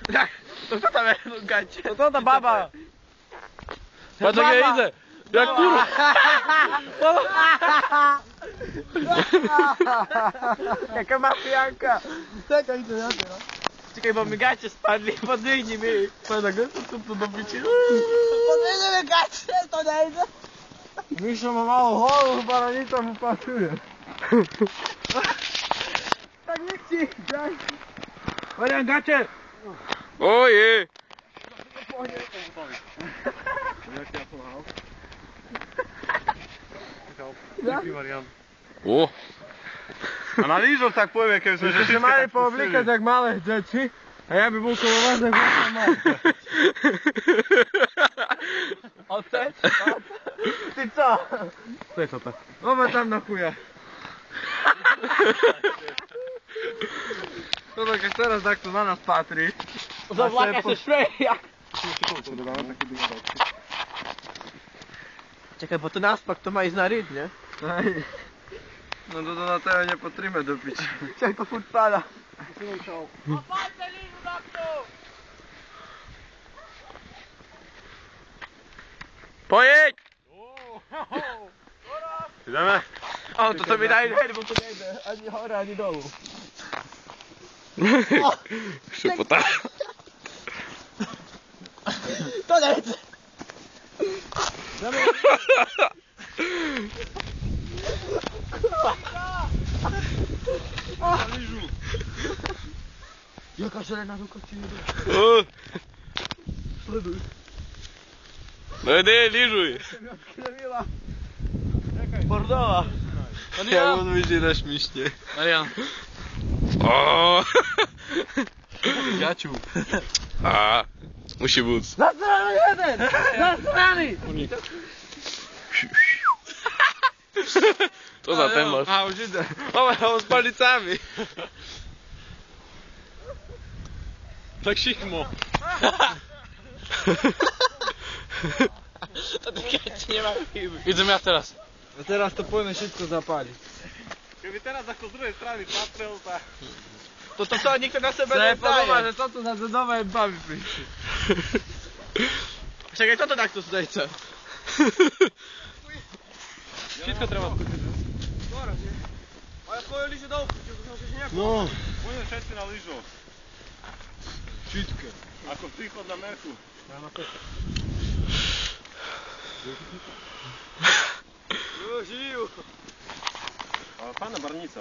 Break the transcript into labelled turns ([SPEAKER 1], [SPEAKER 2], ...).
[SPEAKER 1] Jak? To kto tam jest w gacie?
[SPEAKER 2] To ta baba.
[SPEAKER 3] Patrz jak ja idę. Jak kurwa.
[SPEAKER 2] Jaka mafianka.
[SPEAKER 1] Czekaj, idę ja teraz. Czekaj, bo my gacie spadli, podwyjnij mi. Pana gacie, to dobicie.
[SPEAKER 2] Podejdę mnie gacie, to nie idę. Miszo ma mało holu, chyba ranica mu pasuje. Tak nie ci, daj.
[SPEAKER 1] Marian, gacie!
[SPEAKER 3] Ojej.
[SPEAKER 1] Jaki Marian?
[SPEAKER 3] O.
[SPEAKER 1] Analiżą tak powiem, jak jest, że
[SPEAKER 2] Że mali pooblikać jak małe dzieci, a ja by był kołoważny jak mały.
[SPEAKER 1] Ocet?
[SPEAKER 2] Ty co?
[SPEAKER 1] Co to tak?
[SPEAKER 2] Oba tam na chuja.
[SPEAKER 1] No tak jak teraz tak to na nas patrzy.
[SPEAKER 2] Zawlaka się szmeja. Czekaj, bo to naspak to ma iść na ryd, nie?
[SPEAKER 1] No to na tego nie potrimy dopić.
[SPEAKER 2] Czekaj, to futsala.
[SPEAKER 3] Pojedź.
[SPEAKER 1] Idziemy?
[SPEAKER 2] O, to sobie daj hej, bo to nie idę. Ani chora, ani dołu.
[SPEAKER 3] Szybota.
[SPEAKER 2] To nie idę. Jaka zielona ruka ci jedzie.
[SPEAKER 3] O. No nie, liżuj.
[SPEAKER 2] Bordowa.
[SPEAKER 3] Jak on wyjdzie na śmiśnie.
[SPEAKER 1] Marian.
[SPEAKER 3] O.
[SPEAKER 1] Gaciu.
[SPEAKER 3] A. Musi być.
[SPEAKER 2] Na stronę jeden! Na stronę!
[SPEAKER 3] Co za ten masz?
[SPEAKER 1] A, już idę.
[SPEAKER 3] O, z palicami. Tak sikmo.
[SPEAKER 2] To ty gacie nie ma chyby.
[SPEAKER 3] Idę ja teraz.
[SPEAKER 2] A teraz to powinno wszystko zapalić.
[SPEAKER 1] Gdyby teraz jak to z drugiej strony patrzę, to...
[SPEAKER 2] To co, nikt na sobie
[SPEAKER 1] Sobie
[SPEAKER 2] nie
[SPEAKER 1] podoba,
[SPEAKER 2] podoba,
[SPEAKER 1] że co to za nowe bawi przyjdzie.
[SPEAKER 2] Czekaj, co to tak tu tutaj chce?
[SPEAKER 1] Wszystko trzeba skupić.
[SPEAKER 2] A ja twoje liście do
[SPEAKER 1] No.
[SPEAKER 4] Płynie wszyscy na lyżu.
[SPEAKER 1] Wszystko.
[SPEAKER 4] Ako ticho dla mechu. Ale fajna barnica.